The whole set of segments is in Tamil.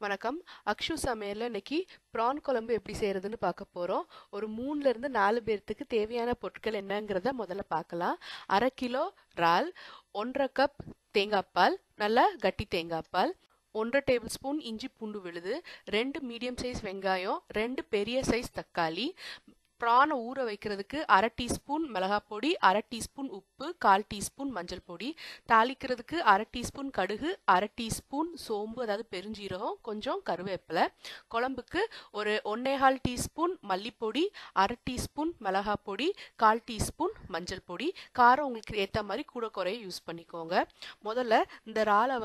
வணக்கம். அக்ஷு சமையல்ல இன்னைக்கு ப்ரான் குழம்பு எப்படி செய்யறதுன்னு பார்க்க போறோம். ஒரு 3ல இருந்து 4 பேர்த்துக்கு தேவையான பொருட்கள் என்னங்கிறத முதல்ல பார்க்கலாம். 1/2 கிலோ இறால், 1/2 கப் தேங்காய் பால், நல்லா கட்டி தேங்காய் பால், 1 டேபிள் ஸ்பூன் இஞ்சி பூண்டு விழுது, 2 மீடியம் சைஸ் வெங்காயம், 2 பெரிய சைஸ் தக்காளி, ப்ரானை ஊற வைக்கிறதுக்கு 1/2 டீஸ்பூன் மிளகாய் பொடி, 1/2 டீஸ்பூன் உப்பு, 1/4 டீஸ்பூன் மஞ்சள் பொடி, தாளிக்கிறதுக்கு 1/2 டீஸ்பூன் கடுகு, 1/2 டீஸ்பூன் சோம்பு அதாவது பெருஞ்சீரகம், கொஞ்சம் கருவேப்பிலை, குழம்புக்கு ஒரு 1/4 டீஸ்பூன் மல்லிப்பொடி, 1/2 டீஸ்பூன் மிளகாய் பொடி, 1/4 டீஸ்பூன் மஞ்சள் பொடி. காரம் உங்களுக்கு ஏற்ற மாதிரி கூட குறைய யூஸ் பண்ணிக்கோங்க. முதல்ல இந்த இறாலை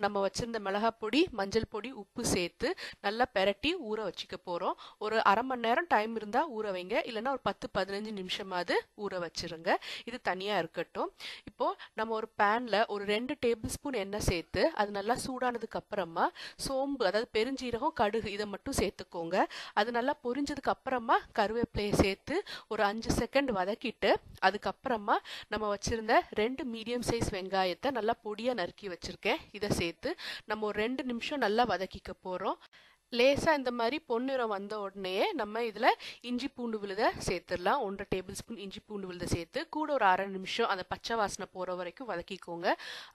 நம்ம வச்சிருந்த மிளகாய் பொடி, மஞ்சள் பொடி, உப்பு சேர்த்து நல்லா பெரட்டி ஊற வச்சுக்க போறோம். ஒரு அரை மணி நேரம் டைம் இருந்தா ஊற வைங்க, இல்லைன்னா ஒரு 10-15 நிமிஷமாவது ஊற வச்சிருங்க. இது தனியா இருக்கட்டும். இப்போ நம்ம ஒரு பேன்ல ஒரு 2 டேபிள் ஸ்பூன் எண்ணெய் சேர்த்து அது நல்லா சூடானதுக்கு அப்புறமா சோம்பு அதாவது பெருஞ்சீரகம், கடுகு இதை மட்டும் சேர்த்துக்கோங்க. அது நல்லா பொரிஞ்சதுக்கு அப்புறமா கருவேப்பிலையை சேர்த்து ஒரு 5 செகண்ட் வதக்கிட்டு அதுக்கப்புறமா நம்ம வச்சிருந்த 2 மீடியம் சைஸ் வெங்காயத்தை நல்லா பொடியா நறுக்கி வச்சிருக்கேன், இதை சேர்த்து நம்ம ஒரு 2 நிமிஷம் நல்லா வதக்கிக்க போறோம். லேசா இந்த மாதிரி பொன்னிறம் வந்த உடனே நம்ம இதுல இஞ்சி பூண்டு விழுதை சேர்த்துடலாம். 1 டேபிள் ஸ்பூன் இஞ்சி பூண்டு விழுதை சேர்த்து கூட ஒரு அரை நிமிஷம் அந்த பச்சை வாசனை போற வரைக்கும் வதக்கிக்கோங்க.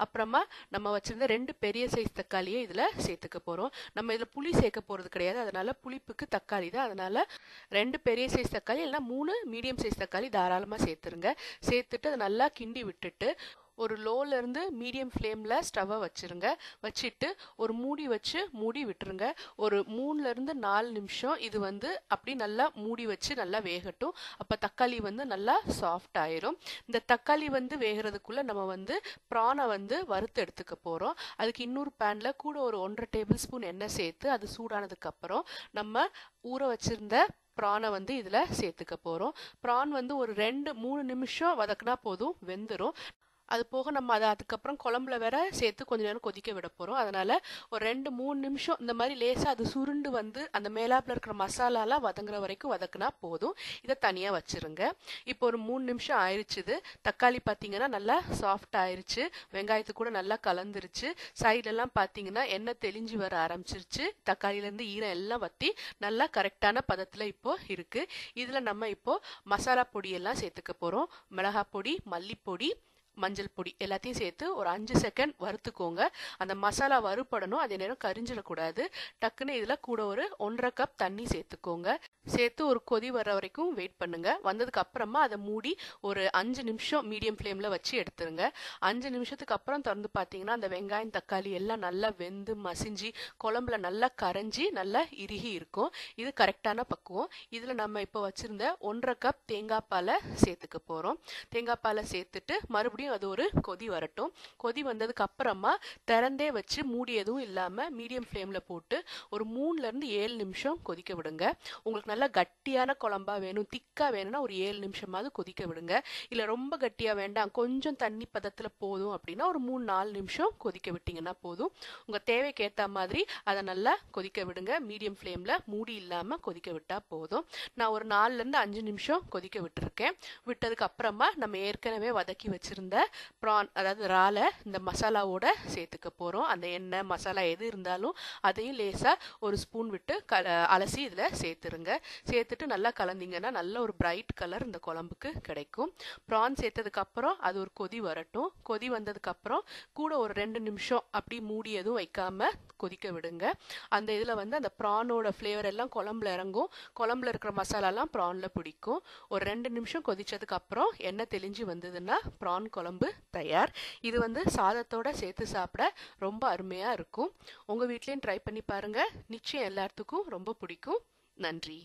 அப்புறமா நம்ம வச்சிருந்த 2 பெரிய சைஸ் தக்காளியை இதுல சேர்த்துக்க போறோம். நம்ம இதுல புளி சேர்க்க போறது கிடையாது, அதனால புளிப்புக்கு தக்காளி தான். அதனால 2 பெரிய சைஸ் தக்காளி இல்லைன்னா 3 மீடியம் சைஸ் தக்காளி தாராளமா சேர்த்துருங்க. சேர்த்துட்டு அதை நல்லா கிண்டி விட்டுட்டு ஒரு லோல இருந்து மீடியம் ஃப்ளேம்ல ஸ்டவ்வை வச்சிருங்க. வச்சுட்டு ஒரு மூடி வச்சு மூடி விட்டுருங்க. ஒரு 3ல இருந்து 4 நிமிஷம் இது அப்படி நல்லா மூடி வச்சு நல்லா வேகட்டும். அப்ப தக்காளி நல்லா சாஃப்ட் ஆயிரும். இந்த தக்காளி வேகிறதுக்குள்ள நம்ம ப்ரானை வறுத்து எடுத்துக்க போறோம். அதுக்கு இன்னொரு பேன்ல கூட ஒரு 1/2 டேபிள் ஸ்பூன் எண்ணெய் சேர்த்து அது சூடானதுக்கு அப்புறம் நம்ம ஊற வச்சிருந்த ப்ரானை இதுல சேர்த்துக்க போறோம். ப்ரான் ஒரு 2-3 நிமிஷம் வதக்குனா போதும், வெந்துடும். அது போக நம்ம அதை அதுக்கப்புறம் குழம்புல வேற சேர்த்து கொஞ்ச நேரம் கொதிக்க விட போறோம். அதனால ஒரு 2-3 நிமிஷம் இந்த மாதிரி லேசா அது சுருண்டு அந்த மேலாப்புல இருக்கிற மசாலாலாம் வதங்குற வரைக்கும் வதக்குனா போதும். இதை தனியா வச்சிருங்க. இப்போ ஒரு 3 நிமிஷம் ஆயிடுச்சு. தக்காளி பாத்தீங்கன்னா நல்லா சாஃப்ட் ஆயிருச்சு, வெங்காயத்து கூட நல்லா கலந்துருச்சு. சைடெல்லாம் பாத்தீங்கன்னா எண்ணெய் தெளிஞ்சு வர ஆரம்பிச்சிருச்சு. தக்காளில இருந்து ஈரம் எல்லாம் வத்தி நல்லா கரெக்டான பதத்துல இப்போ இருக்கு. இதுல நம்ம இப்போ மசாலா பொடியெல்லாம் சேர்த்துக்க போறோம். மிளகாய் பொடி, மல்லிப்பொடி, மஞ்சள் பொடி எல்லாத்தையும் சேர்த்து ஒரு 5 செகண்ட் வறுத்துக்கோங்க. அந்த மசாலா வறுபடணும், அதே நேரம் கரிஞ்சிடக்கூடாது. டக்குன்னு இதுல கூட ஒரு 1/2 கப் தண்ணி சேர்த்துக்கோங்க. சேர்த்து ஒரு கொதி வர வரைக்கும் வெயிட் பண்ணுங்க. வந்ததுக்கு அப்புறமா அதை மூடி ஒரு 5 நிமிஷம் மீடியம் ஃப்ளேம்ல வச்சு எடுத்துருங்க. 5 நிமிஷத்துக்கு அப்புறம் திறந்து பார்த்தீங்கன்னா அந்த வெங்காயம் தக்காளி எல்லாம் நல்லா வெந்து மசிஞ்சு குழம்புல நல்லா கரைஞ்சி நல்லா இறுகி இருக்கும். இது கரெக்டான பக்குவம். இதுல நம்ம இப்போ வச்சிருந்த 1/2 கப் தேங்காய் பாலை சேர்த்துக்க போறோம். தேங்காய் பாலை சேர்த்துட்டு மறுபடியும் அது ஒரு கொதி வரட்டும். கொதி வந்ததுக்கு அப்புறமா திறந்தே வச்சு மூடி எதுவும் இல்லாம மீடியம் ஃப்ளேம்ல போட்டு ஒரு 3ல இருந்து 7 நிமிஷம் கொதிக்க விடுங்க. உங்களுக்கு நல்லா கட்டியான குழம்பா வேணும், திக்கா வேணும்னா ஒரு 7 நிமிஷமாவது கொதிக்க விடுங்க. இல்ல ரொம்ப கட்டியா வேண்டாம், கொஞ்சம் தண்ணி பதத்துல போதும் அப்படின்னா ஒரு 3-4 நிமிஷம் கொதிக்க விட்டீங்கன்னா போதும். உங்க தேவைக்கு ஏத்த மாதிரி அதை நல்லா கொதிக்க விடுங்க. மீடியம் ஃப்ளேம்ல மூடி இல்லாம கொதிக்க விட்டா போதும். நான் ஒரு 4ல இருந்து 5 நிமிஷம் கொதிக்க விட்டுருக்கேன். விட்டதுக்கு அப்புறமா நம்ம ஏற்கனவே வதக்கி வச்சிருந்த ப்ரான் அதாவது இறாலை இந்த மசாலாவோட சேர்த்துக்க போறோம். அந்த எண்ணெய் மசாலா எது இருந்தாலும் அதையும் லேசா ஒரு ஸ்பூன் விட்டு அலசி இதுல சேர்த்துருங்க. சேர்த்துட்டு நல்லா கலந்தீங்கன்னா நல்ல ஒரு பிரைட் கலர் இந்த குழம்புக்கு கிடைக்கும். ப்ரான் சேர்த்ததுக்கு அப்புறம் அது ஒரு கொதி வரட்டும். கொதி வந்ததுக்கு அப்புறம் கூட ஒரு 2 நிமிஷம் அப்படி மூடி எதுவும் வைக்காம கொதிக்க விடுங்க. அந்த இதுல அந்த ப்ரானோட ஃப்ளேவர் எல்லாம் குழம்புல இறங்கும். குழம்புல இருக்கிற மசாலாலாம் ப்ரான்ல பிடிக்கும். ஒரு 2 நிமிஷம் கொதிச்சதுக்கு அப்புறம் எண்ணெய் தெளிஞ்சு வந்ததுன்னா ப்ரான் குழம்பு தயார். இது சாதத்தோட சேர்த்து சாப்பிட ரொம்ப அருமையா இருக்கும். உங்க வீட்லயும் ட்ரை பண்ணி பாருங்க. நிச்சயம் எல்லாத்துக்கும் ரொம்ப பிடிக்கும். நன்றி.